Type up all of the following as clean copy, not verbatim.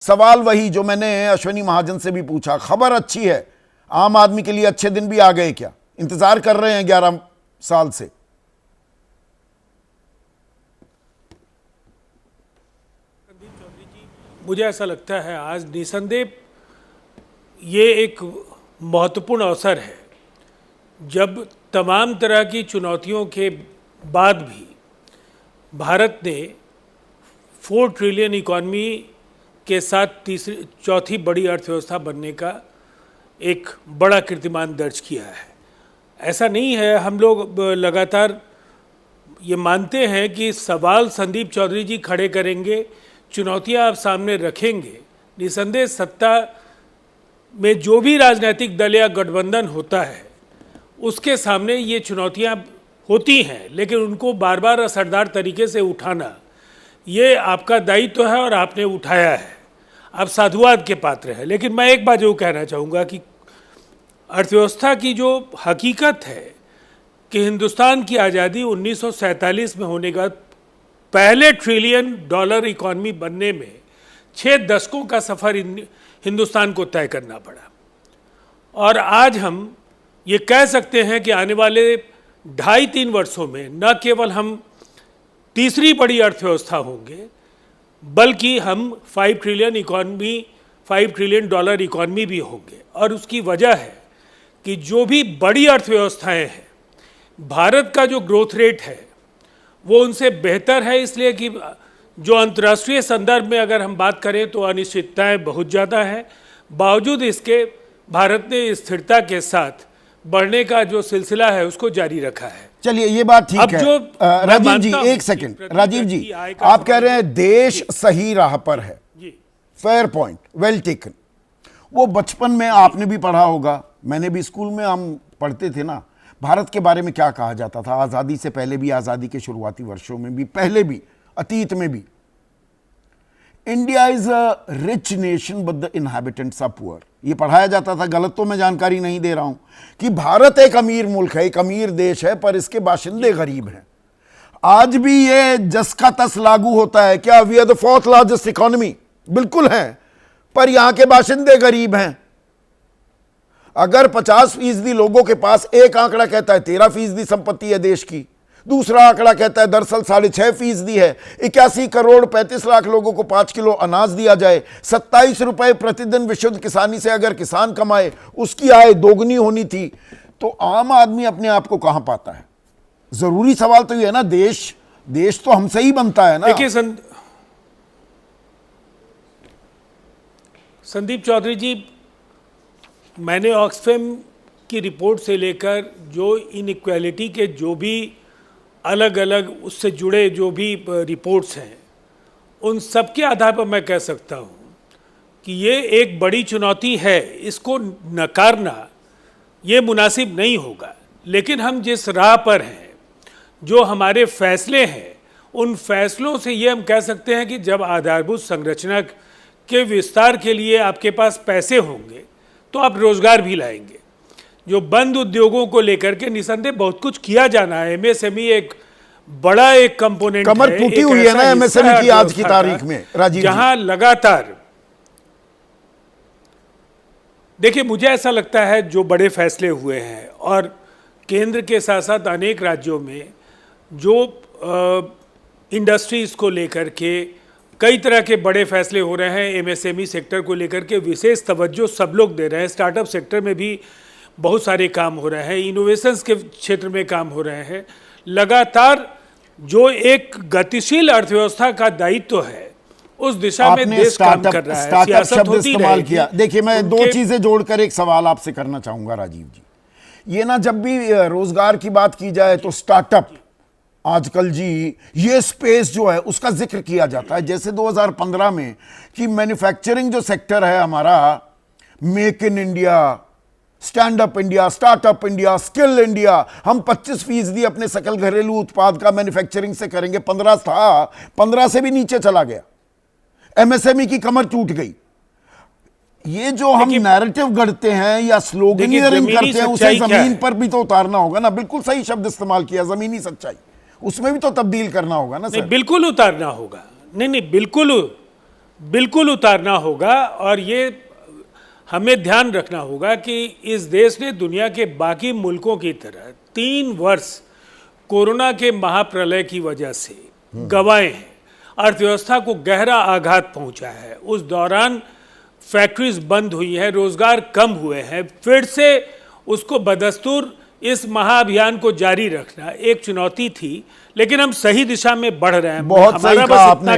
सवाल वही जो मैंने अश्विनी महाजन से भी पूछा, खबर अच्छी है, आम आदमी के लिए अच्छे दिन भी आ गए क्या? इंतजार कर रहे हैं 11 साल से। मुझे ऐसा लगता है आज निसंदेह ये एक महत्वपूर्ण अवसर है जब तमाम तरह की चुनौतियों के बाद भी भारत ने 4 ट्रिलियन इकॉनमी के साथ चौथी बड़ी अर्थव्यवस्था बनने का एक बड़ा कीर्तिमान दर्ज किया है। ऐसा नहीं है, हम लोग लगातार ये मानते हैं कि सवाल संदीप चौधरी जी खड़े करेंगे, चुनौतियां आप सामने रखेंगे। निसंदेह सत्ता में जो भी राजनीतिक दल या गठबंधन होता है उसके सामने ये चुनौतियां होती हैं, लेकिन उनको बार बार असरदार तरीके से उठाना ये आपका दायित्व है और आपने उठाया है, आप साधुवाद के पात्र हैं। लेकिन मैं एक बात जो कहना चाहूँगा कि अर्थव्यवस्था की जो हकीकत है कि हिंदुस्तान की आज़ादी 1947 में होने का पहले $1 ट्रिलियन इकॉनमी बनने में 6 दशकों का सफ़र हिंदुस्तान को तय करना पड़ा। और आज हम ये कह सकते हैं कि आने वाले 2.5-3 वर्षों में न केवल हम तीसरी बड़ी अर्थव्यवस्था होंगे, बल्कि हम $5 ट्रिलियन इकॉनमी भी होंगे। और उसकी वजह है कि जो भी बड़ी अर्थव्यवस्थाएं हैं, भारत का जो ग्रोथ रेट है वो उनसे बेहतर है, इसलिए कि जो अंतर्राष्ट्रीय संदर्भ में अगर हम बात करें तो अनिश्चितताएं बहुत ज़्यादा हैं। बावजूद इसके भारत ने स्थिरता के साथ बढ़ने का जो सिलसिला है उसको जारी रखा है। चलिए ये बात ठीक है। राजीव जी एक सेकंड, राजीव जी आप कह रहे हैं देश सही राह पर है, फेयर पॉइंट, वेल टेकन। वो बचपन में आपने भी पढ़ा होगा, मैंने भी, स्कूल में हम पढ़ते थे ना, भारत के बारे में क्या कहा जाता था आज़ादी से पहले भी, आज़ादी के शुरुआती वर्षों में भी, पहले भी, अतीत में भी। India is a rich nation but the inhabitants are poor, ये पढ़ाया जाता था। गलत तो मैं जानकारी नहीं दे रहा हूं कि भारत एक अमीर मुल्क है, एक अमीर देश है, पर इसके बाशिंदे गरीब हैं। आज भी ये जस का तस लागू होता है क्या? We are the 4th largest economy, बिल्कुल है, पर यहां के बाशिंदे गरीब हैं। अगर 50% लोगों के पास, एक आंकड़ा कहता है 13% संपत्ति है देश की, दूसरा आंकड़ा कहता है दरअसल 6.5% है, 81 करोड़ 35 लाख लोगों को 5 किलो अनाज दिया जाए, 27 रुपए प्रतिदिन विशुद्ध किसानी से अगर किसान कमाए, उसकी आय दोगुनी होनी थी, तो आम आदमी अपने आप को कहां पाता है? जरूरी सवाल तो ये है ना, देश तो हमसे ही बनता है ना। देखिए संदीप चौधरी जी, मैंने ऑक्सफैम की रिपोर्ट से लेकर जो इनइक्वालिटी के जो भी अलग अलग उससे जुड़े जो भी रिपोर्ट्स हैं, उन सब के आधार पर मैं कह सकता हूँ कि ये एक बड़ी चुनौती है, इसको नकारना ये मुनासिब नहीं होगा। लेकिन हम जिस राह पर हैं, जो हमारे फैसले हैं, उन फैसलों से ये हम कह सकते हैं कि जब आधारभूत संरचना के विस्तार के लिए आपके पास पैसे होंगे तो आप रोजगार भी लाएंगे। जो बंद उद्योगों को लेकर के निसंदेह बहुत कुछ किया जाना है। एमएसएमई एक बड़ा एक कंपोनेंट है, कमर टूटी हुई है ना एमएसएमई की आज की तारीख में, राजीव, जहां लगातार, देखिए मुझे ऐसा लगता है जो बड़े फैसले हुए हैं और केंद्र के साथ साथ अनेक राज्यों में जो इंडस्ट्रीज को लेकर के कई तरह के बड़े फैसले हो रहे हैं, एमएसएमई सेक्टर को लेकर के विशेष तवज्जो सब लोग दे रहे हैं। स्टार्टअप सेक्टर में भी बहुत सारे काम हो रहे हैं, इनोवेशंस के क्षेत्र में काम हो रहे हैं। लगातार जो एक गतिशील अर्थव्यवस्था का दायित्व है उस दिशा में देश काम कर रहा है। स्टार्टअप शब्द इस्तेमाल किया। देखिए मैं 2 चीजें जोड़कर एक सवाल आपसे करना चाहूंगा राजीव जी। ये ना, जब भी रोजगार की बात की जाए तो स्टार्टअप आजकल जी ये स्पेस जो है उसका जिक्र किया जाता है। जैसे 2015 में कि मैन्युफैक्चरिंग जो सेक्टर है हमारा, make in India, stand up India, startup India, skill India, हम 25% अपने सकल घरेलू उत्पाद का मैन्युफैक्चरिंग से करेंगे। 15 था, 15 से भी नीचे चला गया, एमएसएमई की कमर टूट गई। ये जो हम नैरेटिव गढ़ते हैं या स्लोगनियरिंग करते हैं, उसे जमीन पर भी तो उतारना होगा ना। बिल्कुल सही शब्द इस्तेमाल किया, जमीनी सच्चाई, उसमें भी तो तब्दील करना होगा ना सर। बिल्कुल उतारना होगा, नहीं बिल्कुल बिल्कुल उतारना होगा। और ये हमें ध्यान रखना होगा कि इस देश ने दुनिया के बाकी मुल्कों की तरह 3 वर्ष कोरोना के महाप्रलय की वजह से गंवाए हैं, अर्थव्यवस्था को गहरा आघात पहुंचा है। उस दौरान फैक्ट्रीज बंद हुई हैं, रोजगार कम हुए हैं। फिर से उसको बदस्तूर इस महाअभियान को जारी रखना एक चुनौती थी, लेकिन हम सही दिशा में बढ़ रहे हैं। बहुत सही कहा आपने।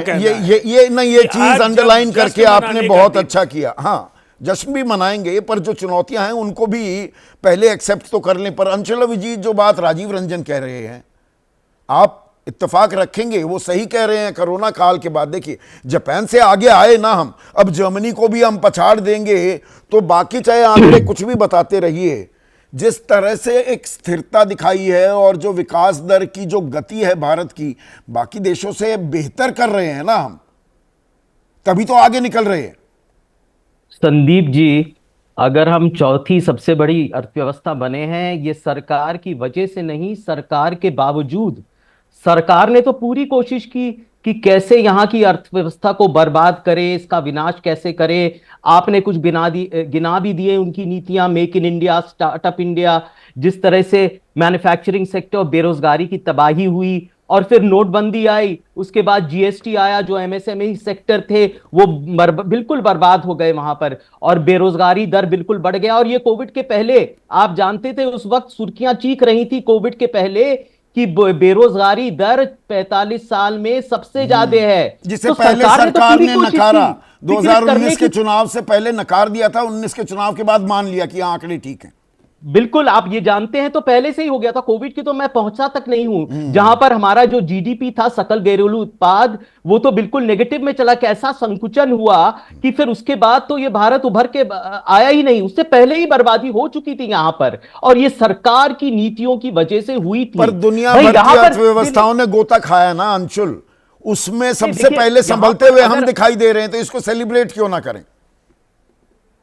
ये चीज अंडरलाइन करके आपने बहुत अच्छा किया। हाँ, जश्न भी मनाएंगे, पर जो चुनौतियां हैं उनको भी पहले एक्सेप्ट तो कर लें। पर अंशुल अभिजीत, जो बात राजीव रंजन कह रहे हैं, आप इत्तेफाक रखेंगे, वो सही कह रहे हैं। कोरोना काल के बाद देखिए, जापान से आगे आए ना हम, अब जर्मनी को भी हम पछाड़ देंगे, तो बाकी चाहे आंकड़े कुछ भी बताते रहिए, जिस तरह से एक स्थिरता दिखाई है और जो विकास दर की जो गति है भारत की, बाकी देशों से बेहतर कर रहे हैं ना हम, तभी तो आगे निकल रहे हैं। संदीप जी, अगर हम चौथी सबसे बड़ी अर्थव्यवस्था बने हैं, ये सरकार की वजह से नहीं, सरकार के बावजूद। सरकार ने तो पूरी कोशिश की कि कैसे यहाँ की अर्थव्यवस्था को बर्बाद करे, इसका विनाश कैसे करे। आपने कुछ गिना भी दिए उनकी नीतियां, make in India, startup India, जिस तरह से मैन्युफैक्चरिंग सेक्टर, बेरोजगारी की तबाही हुई, और फिर नोटबंदी आई, उसके बाद जीएसटी आया, जो एमएसएमई सेक्टर थे वो बिल्कुल बर्बाद हो गए वहां पर, और बेरोजगारी दर बिल्कुल बढ़ गया। और ये कोविड के पहले, आप जानते थे उस वक्त सुर्खियां चीख रही थी कोविड के पहले कि बेरोजगारी दर 45 साल में सबसे ज्यादा है, जिसे तो पहले सरकार ने नकारा। 2019 के की। चुनाव से पहले नकार दिया था, 19 के चुनाव के बाद मान लिया कि आंकड़े ठीक हैं। बिल्कुल, आप ये जानते हैं, तो पहले से ही हो गया था। कोविड की तो मैं पहुंचा तक नहीं हूं, जहां पर हमारा जो जीडीपी था, सकल घरेलू उत्पाद, वो तो बिल्कुल नेगेटिव में चला। कैसा संकुचन हुआ कि फिर उसके बाद तो ये भारत उभर के आया ही नहीं, उससे पहले ही बर्बादी हो चुकी थी यहां पर, और ये सरकार की नीतियों की वजह से हुई थी। पर दुनिया भर की अर्थव्यवस्थाओं ने गोता खाया ना अंशुल, उसमें सबसे पहले संभलते हुए हम दिखाई दे रहे हैं, तो इसको सेलिब्रेट क्यों ना करें?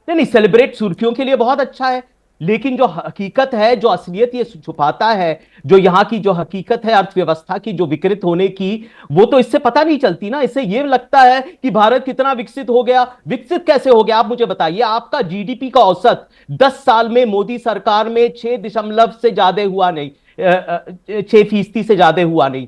नहीं, सेलिब्रेट सुर्खियों के लिए बहुत अच्छा है, लेकिन जो हकीकत है, जो असलियत ये छुपाता है, जो यहां की जो हकीकत है अर्थव्यवस्था की, जो विकृत होने की, वो तो इससे पता नहीं चलती ना। इससे ये लगता है कि भारत कितना विकसित हो गया। विकसित कैसे हो गया, आप मुझे बताइए। आपका जीडीपी का औसत 10 साल में मोदी सरकार में 6 से ज्यादा हुआ नहीं, 6% से ज्यादा हुआ नहीं,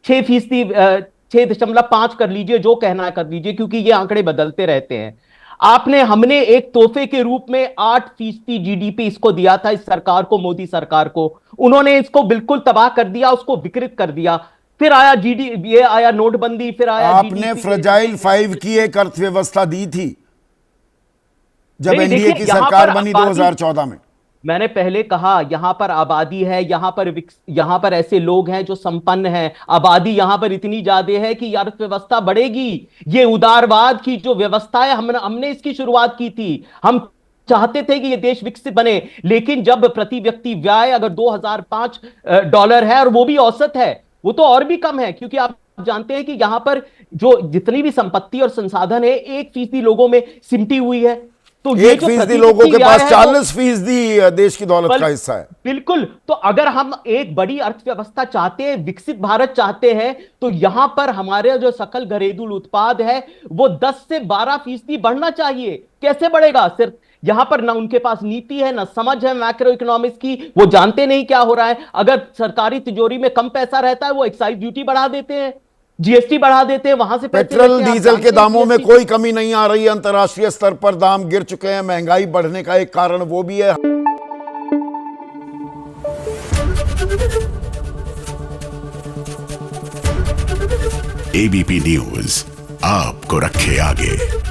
6%, 6.5 कर लीजिए, जो कहना कर लीजिए, क्योंकि ये आंकड़े बदलते रहते हैं। हमने एक तोहफे के रूप में 8% जीडीपी इसको दिया था, इस सरकार को, मोदी सरकार को। उन्होंने इसको बिल्कुल तबाह कर दिया, उसको विकृत कर दिया। फिर आया ये आया नोटबंदी, फिर आया आपने फ्रजाइल 5 की एक अर्थव्यवस्था दी थी जब एनडीए की सरकार बनी 2014 में। मैंने पहले कहा, यहां पर आबादी है, यहां पर ऐसे लोग हैं जो संपन्न हैं, आबादी यहां पर इतनी ज्यादा है कि अर्थव्यवस्था बढ़ेगी। ये उदारवाद की जो व्यवस्था है, हमने इसकी शुरुआत की थी। हम चाहते थे कि ये देश विकसित बने, लेकिन जब प्रति व्यक्ति व्यय अगर $2005 है, और वो भी औसत है, वो तो और भी कम है, क्योंकि आप जानते हैं कि यहां पर जो जितनी भी संपत्ति और संसाधन है 1% लोगों में सिमटी हुई है। तो 1% लोगों के पास 40% देश की दौलत का हिस्सा है। बिल्कुल। तो अगर हम एक बड़ी अर्थव्यवस्था चाहते हैं, विकसित भारत चाहते हैं, तो यहां पर हमारे जो सकल घरेलू उत्पाद है वो 10 से 12% बढ़ना चाहिए। कैसे बढ़ेगा? सिर्फ यहां पर ना उनके पास नीति है, ना समझ है मैक्रो इकोनॉमिक्स की, वो जानते नहीं क्या हो रहा है। अगर सरकारी तिजोरी में कम पैसा रहता है, वो एक्साइज ड्यूटी बढ़ा देते हैं, जीएसटी बढ़ा देते हैं, वहां से पेट्रोल डीजल के दामों में कोई कमी नहीं आ रही है। अंतर्राष्ट्रीय स्तर पर दाम गिर चुके हैं। महंगाई बढ़ने का एक कारण वो भी है। एबीपी न्यूज आपको रखे आगे।